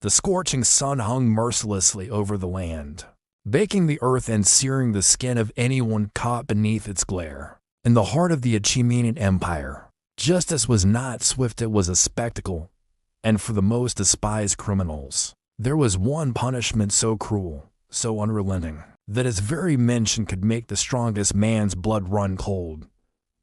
The scorching sun hung mercilessly over the land, baking the earth and searing the skin of anyone caught beneath its glare. In the heart of the Achaemenid Empire, justice was not swift, it was a spectacle, and for the most despised criminals, there was one punishment so cruel, so unrelenting, that its very mention could make the strongest man's blood run cold.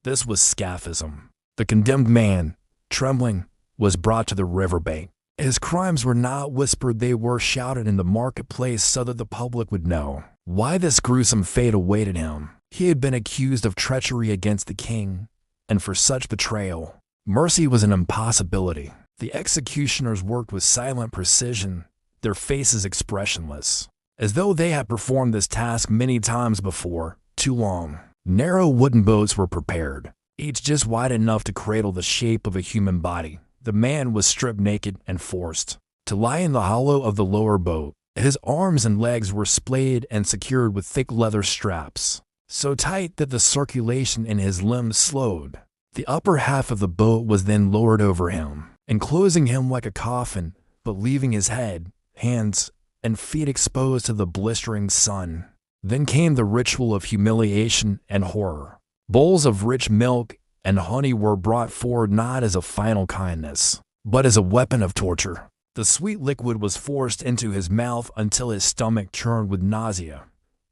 This was Scaphism. The condemned man, trembling, was brought to the riverbank. His crimes were not whispered, they were shouted in the marketplace so that the public would know why this gruesome fate awaited him. He had been accused of treachery against the king, and for such betrayal, mercy was an impossibility. The executioners worked with silent precision, their faces expressionless, as though they had performed this task many times before, too long. Narrow wooden boats were prepared, each just wide enough to cradle the shape of a human body. The man was stripped naked and forced to lie in the hollow of the lower boat. His arms and legs were splayed and secured with thick leather straps, so tight that the circulation in his limbs slowed. The upper half of the boat was then lowered over him, enclosing him like a coffin, but leaving his head, hands, and feet exposed to the blistering sun. Then came the ritual of humiliation and horror. Bowls of rich milk and honey were brought forward not as a final kindness, but as a weapon of torture. The sweet liquid was forced into his mouth until his stomach churned with nausea.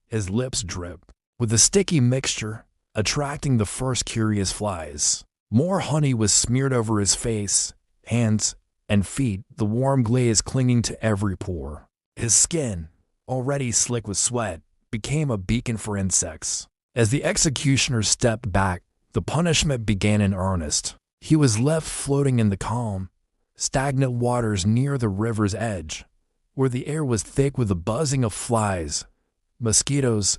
His lips dripped with the sticky mixture, attracting the first curious flies. More honey was smeared over his face, hands, and feet, the warm glaze clinging to every pore. His skin, already slick with sweat, became a beacon for insects. As the executioners stepped back, the punishment began in earnest. He was left floating in the calm, stagnant waters near the river's edge, where the air was thick with the buzzing of flies, mosquitoes,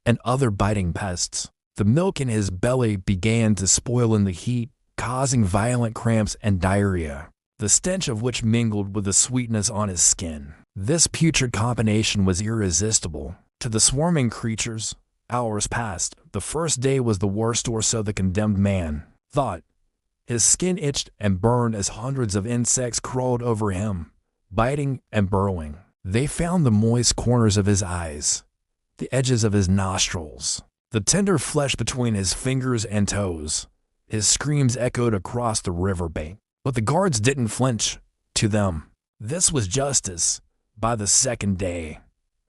and other biting pests. The milk in his belly began to spoil in the heat, causing violent cramps and diarrhea, the stench of which mingled with the sweetness on his skin. This putrid combination was irresistible. To the swarming creatures, hours passed. The first day was the worst, or so the condemned man thought. His skin itched and burned as hundreds of insects crawled over him, biting and burrowing. They found the moist corners of his eyes, the edges of his nostrils, the tender flesh between his fingers and toes. His screams echoed across the riverbank, but the guards didn't flinch. To them, this was justice. By the second day,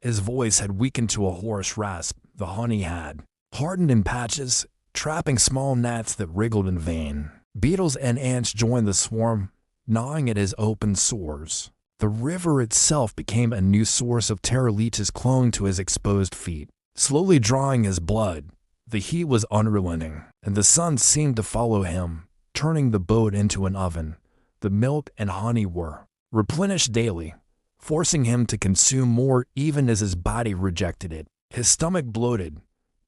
his voice had weakened to a hoarse rasp. The honey had hardened in patches, trapping small gnats that wriggled in vain. Beetles and ants joined the swarm, gnawing at his open sores. The river itself became a new source of terror. Leeches clung to his exposed feet, slowly drawing his blood. The heat was unrelenting, and the sun seemed to follow him, turning the boat into an oven. The milk and honey were replenished daily, forcing him to consume more even as his body rejected it. His stomach bloated,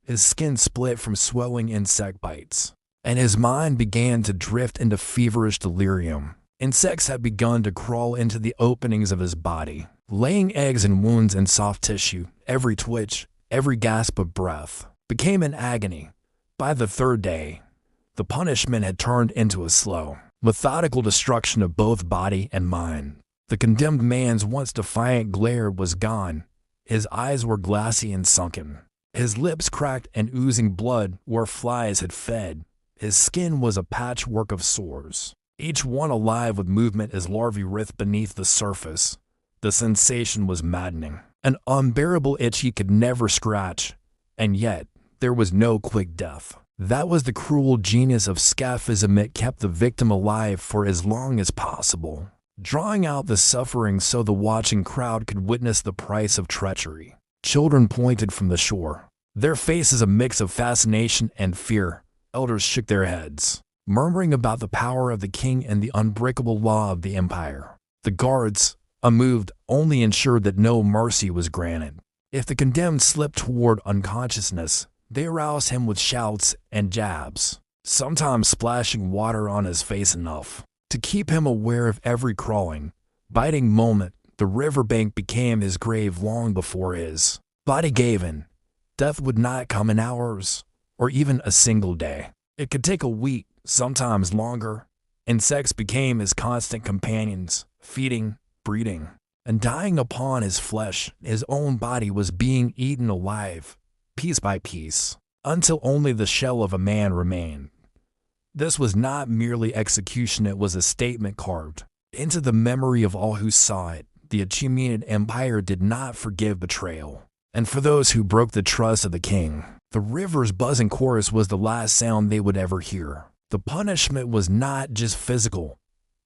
his skin split from swelling insect bites, and his mind began to drift into feverish delirium. Insects had begun to crawl into the openings of his body, laying eggs in wounds and soft tissue. Every twitch, every gasp of breath became an agony. By the third day, the punishment had turned into a slow, methodical destruction of both body and mind. The condemned man's once defiant glare was gone. His eyes were glassy and sunken, his lips cracked and oozing blood where flies had fed. His skin was a patchwork of sores, each one alive with movement as larvae writhed beneath the surface. The sensation was maddening, an unbearable itch he could never scratch, and yet there was no quick death. That was the cruel genius of Scaphism. It kept the victim alive for as long as possible, drawing out the suffering so the watching crowd could witness the price of treachery. Children pointed from the shore, their faces a mix of fascination and fear. Elders shook their heads, murmuring about the power of the king and the unbreakable law of the empire. The guards, unmoved, only ensured that no mercy was granted. If the condemned slipped toward unconsciousness, they aroused him with shouts and jabs, sometimes splashing water on his face enough to keep him aware of every crawling, biting moment. The riverbank became his grave long before his body gave in. Death would not come in hours, or even a single day. It could take a week, sometimes longer. Insects became his constant companions, feeding, breeding, and dying upon his flesh, his own body was being eaten alive, piece by piece, until only the shell of a man remained. This was not merely execution, it was a statement carved into the memory of all who saw it. The Achaemenid Empire did not forgive betrayal, and for those who broke the trust of the king, the river's buzzing chorus was the last sound they would ever hear. The punishment was not just physical,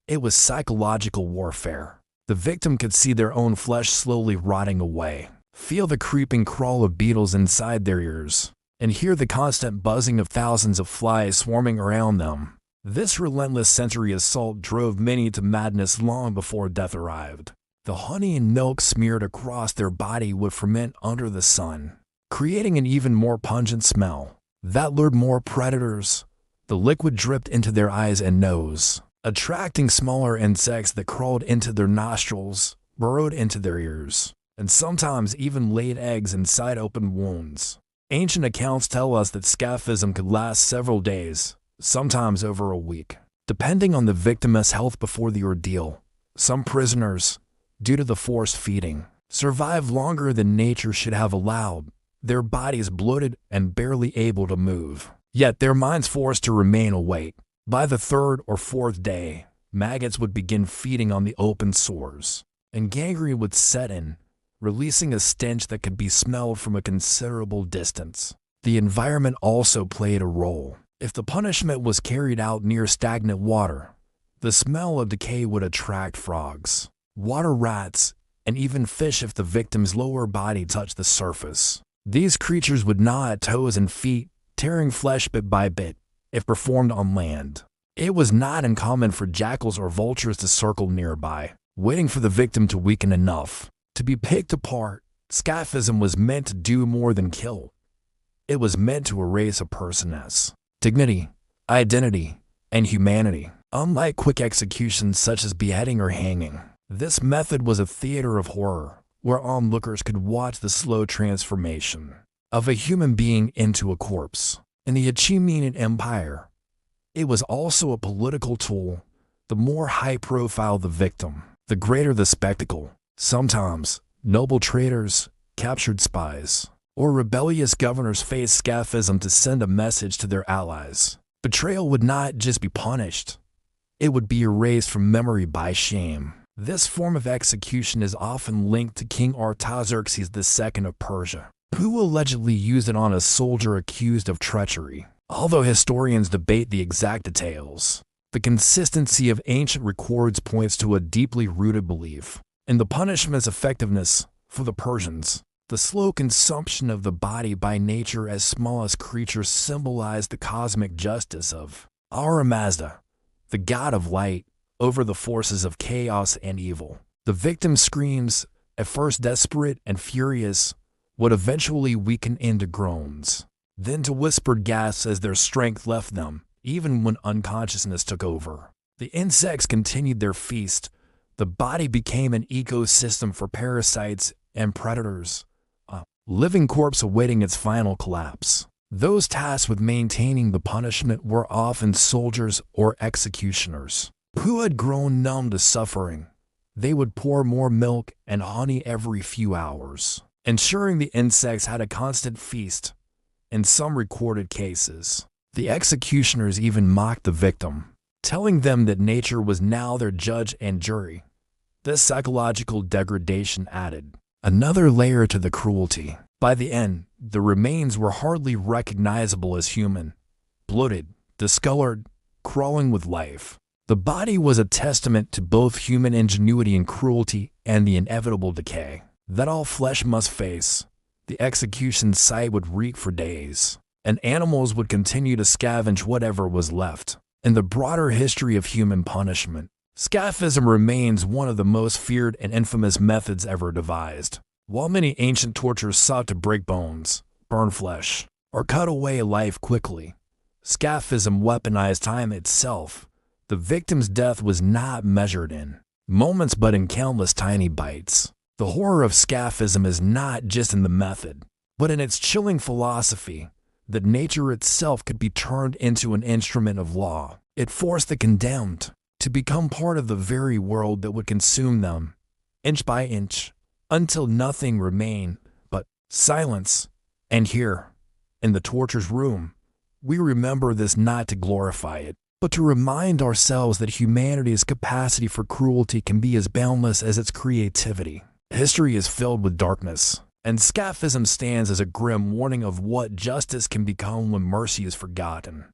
it was psychological warfare. The victim could see their own flesh slowly rotting away, feel the creeping crawl of beetles inside their ears, and hear the constant buzzing of thousands of flies swarming around them. This relentless sensory assault drove many to madness long before death arrived. The honey and milk smeared across their body would ferment under the sun, creating an even more pungent smell that lured more predators. The liquid dripped into their eyes and nose, attracting smaller insects that crawled into their nostrils, burrowed into their ears, and sometimes even laid eggs inside open wounds. Ancient accounts tell us that Scaphism could last several days, sometimes over a week, depending on the victim's health before the ordeal. Some prisoners, due to the forced feeding, survived longer than nature should have allowed, their bodies bloated and barely able to move, yet their minds forced to remain awake. By the third or fourth day, maggots would begin feeding on the open sores, and gangrene would set in, releasing a stench that could be smelled from a considerable distance. The environment also played a role. If the punishment was carried out near stagnant water, the smell of decay would attract frogs, water rats, and even fish if the victim's lower body touched the surface. These creatures would gnaw at toes and feet, tearing flesh bit by bit. If performed on land, it was not uncommon for jackals or vultures to circle nearby, waiting for the victim to weaken enough to be picked apart. Scaphism was meant to do more than kill. It was meant to erase a person's dignity, identity, and humanity. Unlike quick executions such as beheading or hanging, this method was a theater of horror, where onlookers could watch the slow transformation of a human being into a corpse. In the Achaemenid Empire, it was also a political tool. The more high-profile the victim, the greater the spectacle. Sometimes, noble traders, captured spies, or rebellious governors faced Scaphism to send a message to their allies. Betrayal would not just be punished, it would be erased from memory by shame. This form of execution is often linked to King Artaxerxes II of Persia, who allegedly used it on a soldier accused of treachery. Although historians debate the exact details, the consistency of ancient records points to a deeply rooted belief in the punishment's effectiveness. For the Persians, the slow consumption of the body by nature as smallest creatures symbolized the cosmic justice of Ahura Mazda, the god of light, over the forces of chaos and evil. The victim's screams, at first desperate and furious, would eventually weaken into groans, then to whispered gasps as their strength left them, even when unconsciousness took over. The insects continued their feast. The body became an ecosystem for parasites and predators, a living corpse awaiting its final collapse. Those tasked with maintaining the punishment were often soldiers or executioners who had grown numb to suffering. They would pour more milk and honey every few hours, ensuring the insects had a constant feast. In some recorded cases, the executioners even mocked the victim, telling them that nature was now their judge and jury. This psychological degradation added another layer to the cruelty. By the end, the remains were hardly recognizable as human, bloated, discolored, crawling with life. The body was a testament to both human ingenuity and cruelty and the inevitable decay that all flesh must face. The execution site would reek for days, and animals would continue to scavenge whatever was left. In the broader history of human punishment, Scaphism remains one of the most feared and infamous methods ever devised. While many ancient tortures sought to break bones, burn flesh, or cut away life quickly, Scaphism weaponized time itself. The victim's death was not measured in moments but in countless tiny bites. The horror of Scaphism is not just in the method, but in its chilling philosophy that nature itself could be turned into an instrument of law. It forced the condemned to become part of the very world that would consume them. inch by inch, until nothing remained but silence. And here, in the torture's room, we remember this not to glorify it, but to remind ourselves that humanity's capacity for cruelty can be as boundless as its creativity. History is filled with darkness, and Scaphism stands as a grim warning of what justice can become when mercy is forgotten.